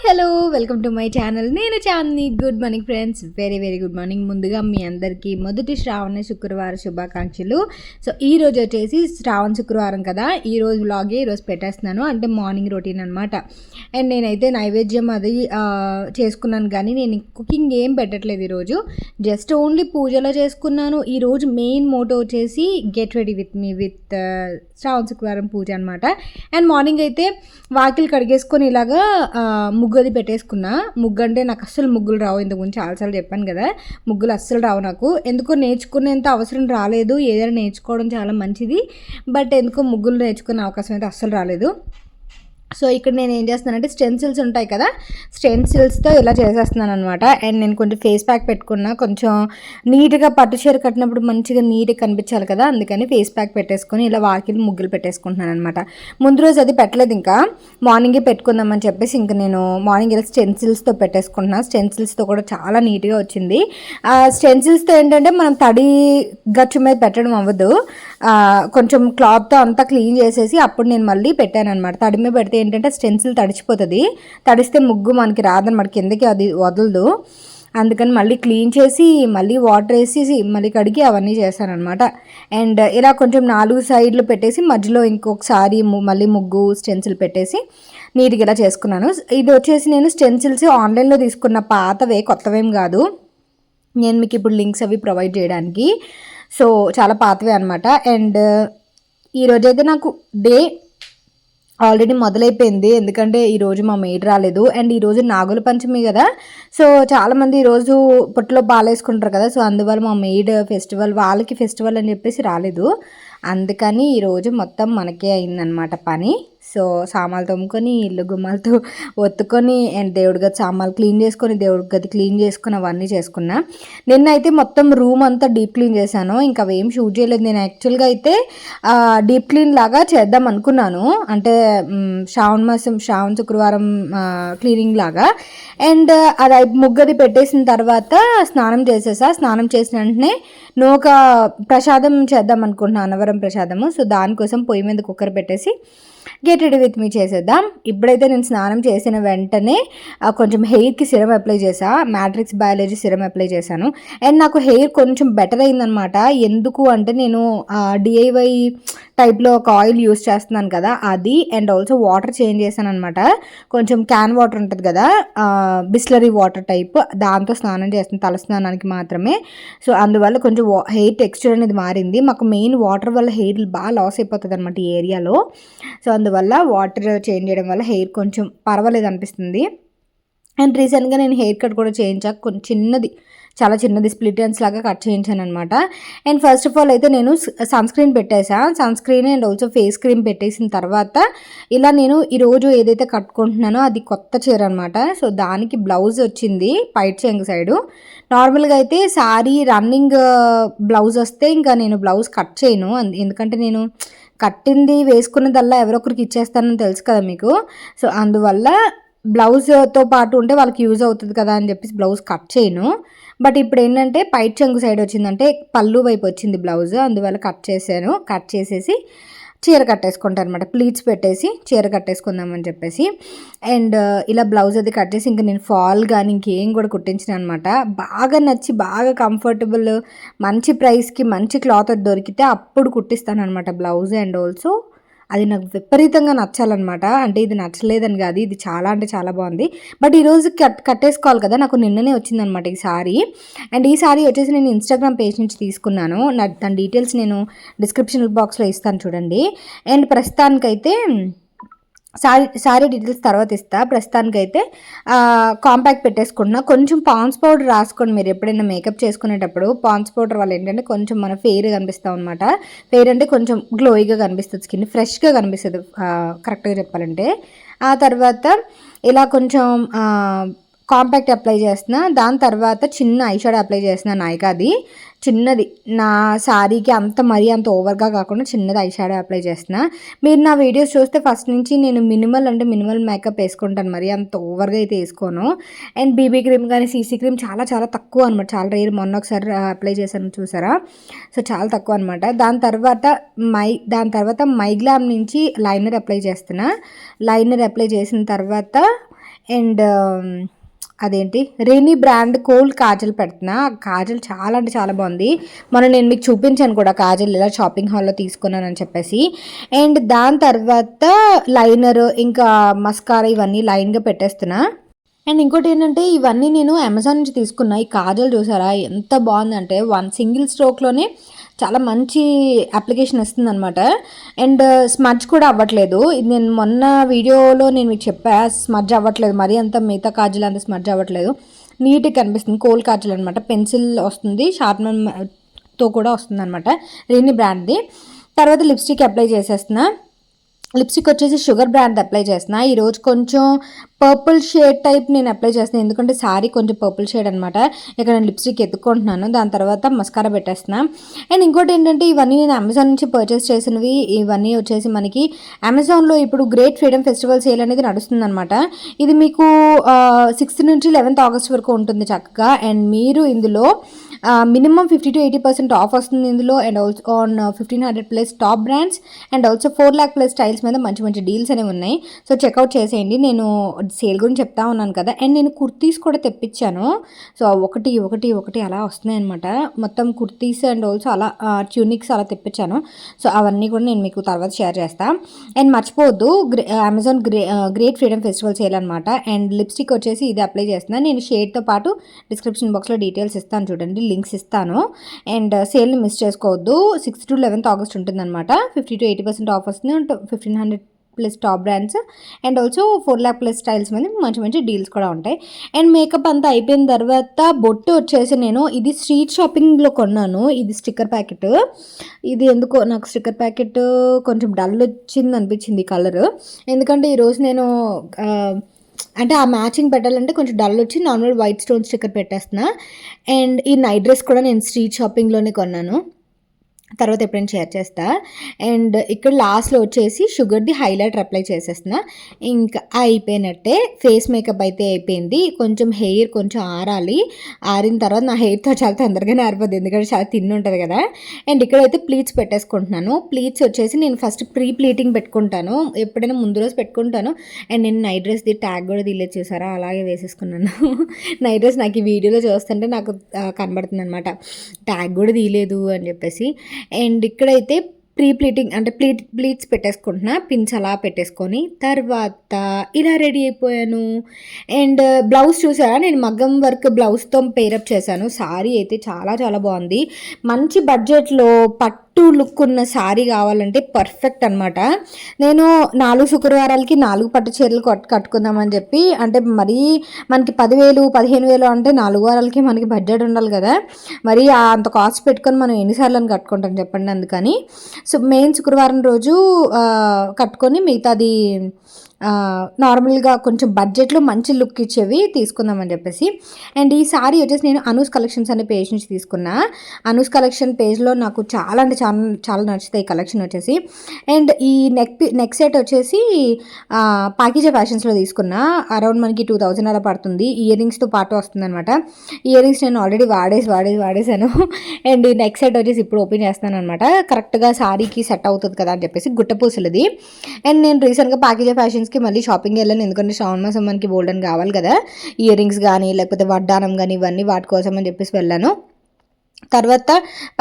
Hello welcome to my channel. నేను Chandini. Good morning friends, very very good morning. ముందుగా మీ అందరికీ మొదటి శ్రావణ శుక్రవారం శుభాకాంక్షలు. సో ఈరోజు వచ్చేసి శ్రావణ శుక్రవారం కదా, ఈరోజు వ్లాగే ఈరోజు పెట్టేస్తున్నాను, అంటే మార్నింగ్ రొటీన్ అనమాట. అండ్ నేనైతే నైవేద్యం అది చేసుకున్నాను, కానీ నేను కుకింగ్ ఏం పెట్టట్లేదు ఈరోజు, జస్ట్ ఓన్లీ పూజలో చేసుకున్నాను. ఈరోజు మెయిన్ మోటో వచ్చేసి get ready with me with Shravana Shukravaram పూజ అనమాట. అండ్ మార్నింగ్ అయితే వాకిలు కడిగేసుకొని ఇలాగా ముగ్గు అది పెట్టేసుకున్నా. ముగ్గు అంటే నాకు అస్సలు ముగ్గులు రావు, ఇంతకుముందు చాలాసార్లు చెప్పాను కదా, ముగ్గులు అస్సలు రావు నాకు. ఎందుకో నేర్చుకునేంత అవసరం రాలేదు, ఏదైనా నేర్చుకోవడం చాలా మంచిది, బట్ ఎందుకో ముగ్గులు నేర్చుకునే అవకాశం అయితే అస్సలు రాలేదు. సో ఇక్కడ నేను ఏం చేస్తున్నానంటే స్టెన్సిల్స్ ఉంటాయి కదా, స్టెన్సిల్స్తో ఇలా చేసేస్తున్నాను అనమాట. అండ్ నేను కొంచెం ఫేస్ ప్యాక్ పెట్టుకున్నా, కొంచెం నీట్గా పట్టు చీర కట్టినప్పుడు మంచిగా నీట్గా కనిపించాలి కదా, అందుకని ఫేస్ ప్యాక్ పెట్టేసుకొని ఇలా వాకిలి ముగ్గులు పెట్టేసుకుంటున్నాను అనమాట. ముందు రోజు అది పెట్టలేదు, ఇంకా మార్నింగే పెట్టుకుందామని చెప్పేసి ఇంకా నేను మార్నింగ్ ఇలా స్టెన్సిల్స్తో పెట్టేసుకుంటున్నాను. స్టెన్సిల్స్తో కూడా చాలా నీట్గా వచ్చింది. స్టెన్సిల్స్తో ఏంటంటే మనం తడి గచ్చు మీద పెట్టడం అవ్వదు, కొంచెం క్లాత్తో అంతా క్లీన్ చేసేసి అప్పుడు నేను మళ్ళీ పెట్టాను అనమాట. తడి మీద పెడితే ఏంటంటే స్టెన్సిల్ తడిచిపోతుంది, తడిస్తే ముగ్గు మనకి రాదనమాట, కిందకి అది వదలదు. అందుకని మళ్ళీ క్లీన్ చేసి మళ్ళీ వాటర్ వేసి మళ్ళీ కడిగి అవన్నీ చేశానమాట. అండ్ ఇలా కొంచెం 4 సైడ్లు పెట్టేసి మధ్యలో ఇంకొకసారి మళ్ళీ ముగ్గు స్టెన్సిల్ పెట్టేసి నీట్గా ఇలా చేసుకున్నాను. ఇది వచ్చేసి నేను స్టెన్సిల్స్ ఆన్లైన్లో తీసుకున్న పాతవే, కొత్తవేం కాదు. నేను మీకు ఇప్పుడు లింక్స్ అవి ప్రొవైడ్ చేయడానికి, సో చాలా పాతవే అనమాట. అండ్ ఈరోజైతే నాకు డే ఆల్రెడీ మొదలైపోయింది, ఎందుకంటే ఈరోజు మా మెయిడ్ రాలేదు. అండ్ ఈరోజు నాగుల పంచమి కదా, సో చాలామంది ఈరోజు పుట్టలో పాలేసుకుంటారు కదా, సో అందువల్ల మా మెయిడ్ ఫెస్టివల్, వాళ్ళకి ఫెస్టివల్ అని చెప్పేసి రాలేదు. అందుకని ఈరోజు మొత్తం మనకే అయిందనమాట పని. సో సామాన్లు తోముకొని, ఇల్లు గుమ్మాలతో ఒత్తుకొని, అండ్ దేవుడి గది సామాన్లు క్లీన్ చేసుకొని, దేవుడి గది క్లీన్ చేసుకొని అవన్నీ చేసుకున్నా. నిన్నైతే మొత్తం రూమ్ అంతా డీప్ క్లీన్ చేశాను, ఇంకా అవేం షూట్ చేయలేదు. నేను యాక్చువల్గా అయితే డీప్ క్లీన్ లాగా చేద్దాం అనుకున్నాను, అంటే శ్రావణ శుక్రవారం క్లీనింగ్ లాగా. అండ్ అది ముగ్గది పెట్టేసిన తర్వాత స్నానం చేసేసా. స్నానం చేసిన వెంటనే నూక ప్రసాదం చేద్దాం అనుకుంటున్నాను, అన్నవరం ప్రసాదము. సో దానికోసం పొయ్యి మీద కుక్కర్ పెట్టేసి గెట్ రెడీ విత్ మీ చేసేద్దాం. ఇప్పుడైతే నేను స్నానం చేసిన వెంటనే కొంచెం హెయిర్కి సిరం అప్లై చేసా, మ్యాట్రిక్స్ బయాలజీ సిరం అప్లై చేశాను. అండ్ నాకు హెయిర్ కొంచెం బెటర్ అయిందనమాట. ఎందుకు అంటే నేను డిఐవై టైప్లో ఒక ఆయిల్ యూస్ చేస్తున్నాను కదా అది, అండ్ ఆల్సో వాటర్ చేంజ్ చేశాను అనమాట. కొంచెం క్యాన్ వాటర్ ఉంటుంది కదా, బిస్లరీ వాటర్ టైప్, దాంతో స్నానం చేస్తాను తల స్నానానికి మాత్రమే. సో అందువల్ల కొంచెం హెయిర్ టెక్స్చర్ అనేది మారింది. మాకు మెయిన్ వాటర్ వల్ల హెయిర్ బాగా లాస్ అయిపోతుంది అనమాట ఈ ఏరియాలో. సో అందువల్ల వాటర్ చేంజ్ చేయడం వల్ల హెయిర్ కొంచెం పర్వాలేదు అనిపిస్తుంది. అండ్ రీసెంట్గా నేను హెయిర్ కట్ కూడా చేయించాక కొంచెం చాలా చిన్నది స్ప్లిట్ ఎండ్స్ లాగా కట్ చేయించాను అనమాట. అండ్ ఫస్ట్ ఆఫ్ ఆల్ అయితే నేను సన్ స్క్రీన్ పెట్టేసా, sunscreen and also face cream పెట్టేసిన తర్వాత ఇలా నేను ఈరోజు ఏదైతే కట్టుకుంటున్నానో అది కొత్త చీర అనమాట. సో దానికి బ్లౌజ్ వచ్చింది పైట్ చెంగు సైడు. నార్మల్గా అయితే శారీ రన్నింగ్ బ్లౌజ్ వస్తే ఇంకా నేను బ్లౌజ్ కట్ చేయను, ఎందుకంటే నేను కట్టింది వేసుకున్నదల్లా ఎవరొకరికి ఇచ్చేస్తానని తెలుసు కదా మీకు. సో అందువల్ల బ్లౌజ్తో పాటు ఉంటే వాళ్ళకి యూజ్ అవుతుంది కదా అని చెప్పేసి బ్లౌజ్ కట్ చేయను. బట్ ఇప్పుడు ఏంటంటే పైట్ చెంగు సైడ్ వచ్చిందంటే పళ్ళు వైపు వచ్చింది బ్లౌజ్, అందువల్ల కట్ చేసేసి చీర కట్టేసుకుంటాను అనమాట. ప్లీట్స్ పెట్టేసి చీర కట్టేసుకుందామని చెప్పేసి. అండ్ ఇలా బ్లౌజ్ అది కట్ చేసి ఇంకా నేను ఫాల్ కానీ ఇంకేం కూడా కుట్టించిన అనమాట. బాగా నచ్చి బాగా కంఫర్టబుల్ మంచి ప్రైస్కి మంచి క్లాత్ దొరికితే అప్పుడు కుట్టిస్తాను అనమాట బ్లౌజ్. అండ్ ఆల్సో అది నాకు విపరీతంగా నచ్చాలన్నమాట. అంటే ఇది నచ్చలేదని కాదు, ఇది చాలా అంటే చాలా బాగుంది. బట్ ఈరోజు కట్టేసుకోవాలి కదా, నాకు నిన్ననే వచ్చిందనమాట ఈ సారీ. అండ్ ఈ సారీ వచ్చేసి నేను ఇన్స్టాగ్రామ్ పేజ్ నుంచి తీసుకున్నాను, దాని డీటెయిల్స్ నేను డిస్క్రిప్షన్ బాక్స్లో ఇస్తాను చూడండి. అండ్ ప్రస్తుతానికైతే సారీ డీటెయిల్స్ తర్వాత ఇస్తా. ప్రస్తుతానికైతే కాంపాక్ట్ పెట్టేసుకుంటున్నా. కొంచెం పాండ్స్ పౌడర్ రాసుకోండి మీరు ఎప్పుడైనా మేకప్ చేసుకునేటప్పుడు. పాండ్స్ పౌడర్ వల్ల ఏంటంటే కొంచెం మన ఫెయిర్ కనిపిస్తాం అనమాట. ఫెయిర్ అంటే కొంచెం గ్లోయిగా కనిపిస్తుంది, స్కిన్ ఫ్రెష్గా కనిపిస్తుంది కరెక్ట్గా చెప్పాలంటే. ఆ తర్వాత ఇలా కొంచెం కాంపాక్ట్ అప్లై చేస్తున్నా. దాని తర్వాత చిన్న ఐ షాడో అప్లై చేస్తున్నా, నాయికాది చిన్నది, నా శారీకి అంత ఓవర్గా కాకుండా చిన్నది ఐ షాడో అప్లై చేస్తున్నా. మీరు నా వీడియోస్ చూస్తే ఫస్ట్ నుంచి నేను మినిమల్ మేకప్ వేసుకుంటాను, మరి అంత ఓవర్గా అయితే వేసుకోను. అండ్ బీబీ క్రీమ్ కానీ సీసీ క్రీమ్ చాలా చాలా తక్కువ అనమాట, చాలా రేర్. మొన్న ఒకసారి అప్లై చేశాను చూసారా, సో చాలా తక్కువ అనమాట. దాని తర్వాత మైగ్లామ్ నుంచి లైనర్ అప్లై చేస్తున్నా. లైనర్ అప్లై చేసిన తర్వాత అండ్ అదేంటి రెనీ బ్రాండ్ కోల్డ్ కాజల్ పెడుతున్నా. కాజల్ చాలా అంటే చాలా బాగుంది. నేను మీకు చూపించాను కూడా కాజల్ ఇలా షాపింగ్ హాల్లో తీసుకున్నానని చెప్పేసి. అండ్ దాని తర్వాత లైనర్ ఇంకా మస్కారా ఇవన్నీ లైన్గా పెట్టేస్తున్నా. అండ్ ఇంకోటి ఏంటంటే ఇవన్నీ నేను అమెజాన్ నుంచి తీసుకున్నా. ఈ కాజల్ చూసారా ఎంత బాగుందంటే సింగిల్ స్ట్రోక్లోనే చాలా మంచి అప్లికేషన్ వస్తుంది అనమాట. అండ్ స్మడ్జ్ కూడా అవ్వట్లేదు. ఇది నేను మొన్న వీడియోలో నేను మీకు చెప్పా, స్మడ్జ్ అవ్వట్లేదు, మరీ అంత మిగతా కాజల్ అంత స్మడ్జ్ అవ్వట్లేదు, నీట్గా కనిపిస్తుంది. కోల్ కాజల్ అనమాట, పెన్సిల్ వస్తుంది, షార్ప్నర్తో కూడా వస్తుంది అనమాట, రెనీ బ్రాండ్ది. తర్వాత లిప్స్టిక్ అప్లై చేసేస్తున్నా. లిప్స్టిక్ వచ్చేసి షుగర్ బ్రాండ్ అప్లై చేస్తున్నా. ఈరోజు కొంచెం పర్పుల్ షేడ్ టైప్ నేను అప్లై చేస్తున్నాను, ఎందుకంటే సారీ కొంచెం పర్పుల్ షేడ్ అనమాట. ఇక్కడ నేను లిప్స్టిక్ ఎత్తుకుంటున్నాను. దాని తర్వాత మస్కారా పెట్టేస్తున్నా. అండ్ ఇంకోటి ఏంటంటే ఇవన్నీ నేను అమెజాన్ నుంచి పర్చేస్ చేసినవి. ఇవన్నీ వచ్చేసి మనకి అమెజాన్లో ఇప్పుడు గ్రేట్ ఫ్రీడమ్ ఫెస్టివల్ సేల్ అనేది నడుస్తుంది అనమాట. ఇది మీకు 6th నుంచి 11th ఆగస్ట్ వరకు ఉంటుంది చక్కగా. అండ్ మీరు ఇందులో మినిమం 50 to 80% ఆఫ్ వస్తుంది ఇందులో. And also on 1500+ top brands and also 4 lakh+ styles మీద మంచి మంచి డీల్స్ అనేవి ఉన్నాయి. సో చెక్అవుట్ చేసేయండి. నేను సేల్ గురించి చెప్తా ఉన్నాను కదా. అండ్ నేను కుర్తీస్ కూడా తెప్పించాను. సో ఒకటి అలా వస్తున్నాయి అనమాట, మొత్తం కుర్తీస్ అండ్ ఆల్సో అలా ట్యూనిక్స్ అలా తెప్పించాను. సో అవన్నీ కూడా నేను మీకు తర్వాత షేర్ చేస్తాను. అండ్ మర్చిపోవద్దు Amazon great freedom festival sale అనమాట. అండ్ లిప్స్టిక్ వచ్చేసి ఇది అప్లై చేస్తున్నాను. నేను షేడ్తో పాటు డిస్క్రిప్షన్ బాక్స్లో డీటెయిల్స్ ఇస్తాను, చూడండి, లింక్స్ ఇస్తాను. అండ్ సేల్ని మిస్ చేసుకోవద్దు. 6th to 11th ఆగస్ట్ ఉంటుందన్నమాట. 50 to 80% ఆఫ్ వస్తుంది. 1500+ top brands and also 4 lakh+ styles మీద మంచి మంచి డీల్స్ కూడా ఉంటాయి. అండ్ మేకప్ అంతా అయిపోయిన తర్వాత బొట్టు వచ్చేసి నేను ఇది స్ట్రీట్ షాపింగ్లో కొన్నాను. ఇది స్టిక్కర్ ప్యాకెట్. ఇది ఎందుకో నాకు స్టిక్కర్ ప్యాకెట్ కొంచెం డల్ వచ్చింది అనిపించింది కలర్. ఎందుకంటే ఈరోజు నేను అంటే ఆ మ్యాచింగ్ పెట్టాలంటే కొంచెం డల్ వచ్చి నార్మల్ వైట్ స్టోన్ స్టిక్కర్ పెట్టేస్తున్నా. అండ్ ఈ నైట్ డ్రెస్ కూడా నేను స్ట్రీట్ షాపింగ్లోనే కొన్నాను, తర్వాత ఎప్పుడైనా షేర్ చేస్తా. అండ్ ఇక్కడ లాస్ట్లో వచ్చేసి షుగర్ది హైలైటర్ అప్లై చేసేస్తున్నా. ఇంకా అయిపోయినట్టే. ఫేస్ మేకప్ అయితే అయిపోయింది. కొంచెం హెయిర్ కొంచెం ఆరాలి. ఆరిన తర్వాత నా హెయిర్తో చాలా తొందరగానే ఆరిపోద్ది, ఎందుకంటే చాలా తిన్ ఉంటుంది కదా. అండ్ ఇక్కడైతే ప్లీట్స్ పెట్టేసుకుంటున్నాను. ప్లీట్స్ వచ్చేసి నేను ఫస్ట్ ప్రీ ప్లీటింగ్ పెట్టుకుంటాను, ఎప్పుడైనా ముందు రోజు పెట్టుకుంటాను. అండ్ నేను నైట్ డ్రెస్ది ట్యాగ్ కూడా తీయలేదు చూసారా, అలాగే వేసేసుకున్నాను. నైట్ డ్రెస్ నాకు ఈ వీడియోలో చూస్తుంటే నాకు కనబడుతుంది అనమాట, ట్యాగ్ కూడా తీయలేదు అని చెప్పేసి. అండ్ ఇక్కడైతే ప్రీ ప్లీటింగ్ అంటే ప్లీట్స్ పెట్టేసుకుంటున్నా, పిన్స్ అలా పెట్టేసుకొని. తర్వాత ఇలా రెడీ అయిపోయాను. అండ్ బ్లౌజ్ చూసారా, నేను మగ్గం వర్క్ బ్లౌజ్తో పేరప్ చేశాను. సారీ అయితే చాలా చాలా బాగుంది. మంచి బడ్జెట్లో పట్టు లుక్ ఉన్న సారీ కావాలంటే పర్ఫెక్ట్ అనమాట. నేను 4 శుక్రవారాలకి 4 పట్టు చీరలు కట్టుకుందామని చెప్పి, అంటే మరీ మనకి 10,000 15,000 అంటే 4 వారాలకి మనకి బడ్జెట్ ఉండాలి కదా. మరి అంత కాస్ట్ పెట్టుకొని మనం ఎన్నిసార్లు అని కట్టుకుంటాం చెప్పండి. అందుకని సో మెయిన్ శుక్రవారం రోజు కట్టుకొని మిగతాది నార్మల్గా కొంచెం బడ్జెట్లో మంచి లుక్ ఇచ్చేవి తీసుకుందామని చెప్పేసి. అండ్ ఈ సారీ వచ్చేసి నేను అనూస్ కలెక్షన్స్ అనే పేజ్ నుంచి తీసుకున్నా. అనూస్ కలెక్షన్ పేజ్లో నాకు చాలా అంటే చాలా చాలా నచ్చుతాయి కలెక్షన్ వచ్చేసి. అండ్ ఈ నెక్ సెట్ వచ్చేసి పాకిజా ఫ్యాషన్స్లో తీసుకున్నా. అరౌండ్ మనకి 2000 అలా పడుతుంది. ఇయర్ రింగ్స్తో పాటు వస్తుంది అనమాట. ఇయర్ రింగ్స్ నేను ఆల్రెడీ వాడేసాను. అండ్ ఈ నెక్ సెట్ వచ్చేసి ఇప్పుడు ఓపెన్ చేస్తాను అనమాట. కరెక్ట్గా సారీకి సెట్ అవుతుంది కదా అని చెప్పేసి గుట్టపూసలది. అండ్ నేను రీసెంట్గా పాకిజా ఫ్యాషన్స్కి మళ్ళీ షాపింగ్ వెళ్ళాను, ఎందుకంటే శ్రావణ మాసం మనకి బోల్డన్ కావాలి కదా, ఇయర్ రింగ్స్ కానీ లేకపోతే వడ్డానం కానీ ఇవన్నీ వాటి కోసం అని చెప్పేసి వెళ్ళాను. తర్వాత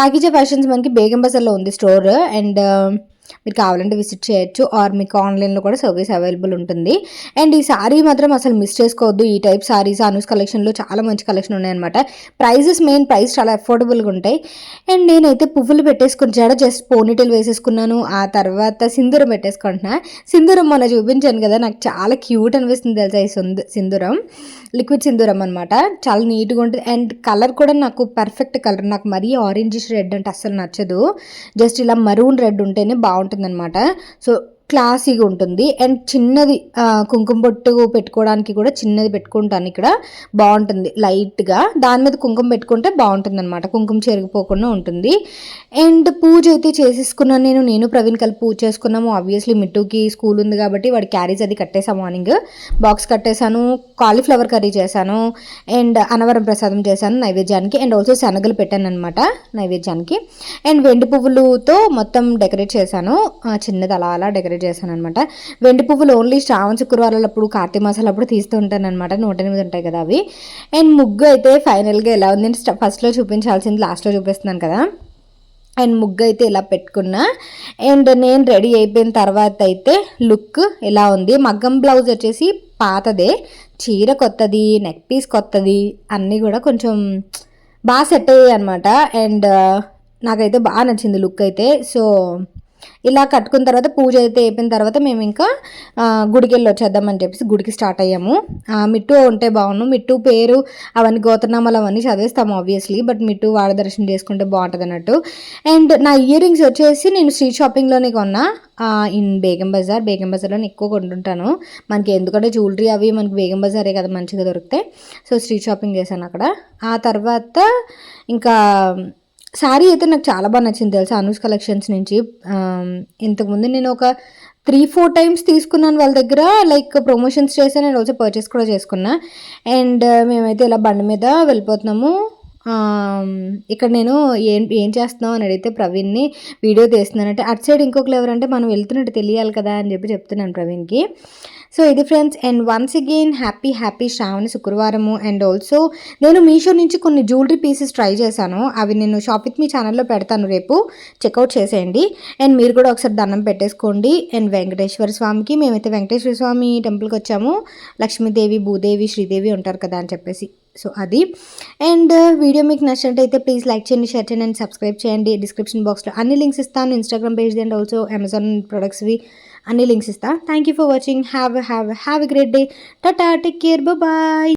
పాకిజా ఫ్యాషన్స్ మనకి బేగం బజార్లో ఉంది స్టోర్. అండ్ మీరు కావాలంటే విజిట్ చేయొచ్చు, ఆర్ మీకు ఆన్లైన్లో కూడా సర్వీస్ అవైలబుల్ ఉంటుంది. అండ్ ఈ సారీ మాత్రం అసలు మిస్ చేసుకోవద్దు. ఈ టైప్ సారీస్ అనూస్ కలెక్షన్లో చాలా మంచి కలెక్షన్ ఉన్నాయన్నమాట. మెయిన్ ప్రైస్ చాలా అఫోర్డబుల్గా ఉంటాయి. అండ్ నేనైతే పువ్వులు పెట్టేసుకుని జస్ట్ పోనీటైల్ వేసేసుకున్నాను. ఆ తర్వాత సింధూరం పెట్టేసుకుంటున్నా. సింధూరం మొన్న చూపించాను కదా, నాకు చాలా క్యూట్ అనిపిస్తుంది తెలుసా ఈ సింధూరం. లిక్విడ్ సింధూరం అనమాట, చాలా నీట్గా ఉంటుంది. అండ్ కలర్ కూడా నాకు పర్ఫెక్ట్ కలర్. నాకు మరీ ఆరెంజిష్ రెడ్ అంటే అస్సలు నచ్చదు, జస్ట్ ఇలా మరూన్ రెడ్ ఉంటేనే బాగుంటుంది అనమాట. సో క్లాసీగా ఉంటుంది. అండ్ చిన్నది కుంకుమ బొట్టు పెట్టుకోవడానికి కూడా చిన్నది పెట్టుకుంటాను ఇక్కడ, బాగుంటుంది లైట్గా. దాని మీద కుంకుమ పెట్టుకుంటే బాగుంటుంది అనమాట, కుంకుమ చెరిగిపోకుండా ఉంటుంది. అండ్ పూజ అయితే చేసేసుకున్నాను. నేను ప్రవీణ్ కలిపి పూజ చేసుకున్నాము. ఆబ్వియస్లీ మిట్టుకి స్కూల్ ఉంది కాబట్టి వాడి క్యారీస్ అది కట్టేసాను, మార్నింగ్ బాక్స్ కట్టేశాను. కాలీఫ్లవర్ కర్రీ చేశాను. అండ్ అనవరం ప్రసాదం చేశాను నైవేద్యానికి. అండ్ ఆల్సో శనగలు పెట్టాను అనమాట నైవేద్యానికి. అండ్ వెండి పువ్వులతో మొత్తం డెకరేట్ చేశాను, చిన్నది అలా డెకరేట్ చేశాను అనమాట. వెండి పువ్వులు ఓన్లీ శ్రావణ శుక్రవారాలు అప్పుడు కార్తీక మాసాలు అప్పుడు తీస్తూ ఉంటాను అనమాట. 108 ఉంటాయి కదా అవి. అండ్ ముగ్గు అయితే ఫైనల్గా ఎలా ఉంది అంటే ఫస్ట్లో చూపించాల్సింది లాస్ట్లో చూపిస్తున్నాను కదా. అండ్ ముగ్గు అయితే ఇలా పెట్టుకున్నా. అండ్ నేను రెడీ అయిపోయిన తర్వాత అయితే లుక్ ఇలా ఉంది. మగ్గం బ్లౌజ్ వచ్చేసి పాతదే, చీర కొత్తది, నెక్ పీస్ కొత్తది, అన్నీ కూడా కొంచెం బాగా సెట్ అయ్యాయి అనమాట. అండ్ నాకైతే బాగా నచ్చింది లుక్ అయితే. సో ఇలా కట్టుకున్న తర్వాత పూజ అయితే అయిపోయిన తర్వాత మేము ఇంకా గుడికి వెళ్ళి వచ్చేద్దామని చెప్పేసి గుడికి స్టార్ట్ అయ్యాము. మిట్టు ఉంటే బాగున్నాను, మిట్టు పేరు అవన్నీ గోత్రనామాలు అవన్నీ చదివేస్తాము ఆబ్వియస్లీ, బట్ మిట్టు వాడ దర్శనం చేసుకుంటే బాగుంటుంది అన్నట్టు. అండ్ నా ఇయర్ రింగ్స్ వచ్చేసి నేను స్ట్రీట్ షాపింగ్లోనే కొన్నా, ఇన్ బేగం బజార్లో ఎక్కువ కొంటుంటాను. మనకి ఎందుకంటే జ్యువెలరీ అవి మనకి బేగం బజారే కదా మంచిగా దొరుకుతాయి. సో స్ట్రీట్ షాపింగ్ చేశాను అక్కడ. ఆ తర్వాత ఇంకా శారీ అయితే నాకు చాలా బాగా నచ్చింది తెలుసా, అనూస్ కలెక్షన్స్ నుంచి. ఇంతకుముందు నేను ఒక 3-4 టైమ్స్ తీసుకున్నాను వాళ్ళ దగ్గర, లైక్ ప్రమోషన్స్ చేశాను, నేను రోజు పర్చేస్ కూడా చేసుకున్నా. అండ్ మేమైతే ఇలా బండి మీద వెళ్ళిపోతున్నాము. ఇక్కడ నేను ఏం చేస్తున్నావు అని అడిగితే ప్రవీణ్ని వీడియో తీస్తున్నానంటే, అటు సైడ్ ఇంకొకరు ఎవరంటే మనం వెళ్తున్నట్టు తెలియాలి కదా అని చెప్పి చెప్తున్నాను ప్రవీణ్కి. సో ఇది friends. And once again happy Shravana Shukravaramu. And also నేను మీషో నుంచి కొన్ని జ్యువెలరీ పీసెస్ ట్రై చేశాను, అవి నేను షాప్ విత్ మీ ఛానల్లో పెడతాను, రేపు చెక్అవుట్ చేసేయండి. అండ్ మీరు కూడా ఒకసారి దండం పెట్టేసుకోండి. అండ్ వెంకటేశ్వర స్వామికి మేమైతే వెంకటేశ్వర స్వామి టెంపుల్కి వచ్చాము. లక్ష్మీదేవి, భూదేవి, శ్రీదేవి ఉంటారు కదా అని చెప్పేసి. సో అది. అండ్ వీడియో మీకు నచ్చినట్టయితే ప్లీజ్ లైక్ చేయండి, షేర్ చేయండి అండ్ సబ్స్క్రైబ్ చేయండి. డిస్క్రిప్షన్ బాక్స్లో అన్ని లింక్స్ ఇస్తాను, Instagram page and also Amazon ప్రొడక్ట్స్వి అన్ని లింక్స్ ఇస్తాను. Thank you for watching. Have a great day. Tata, take care, bye.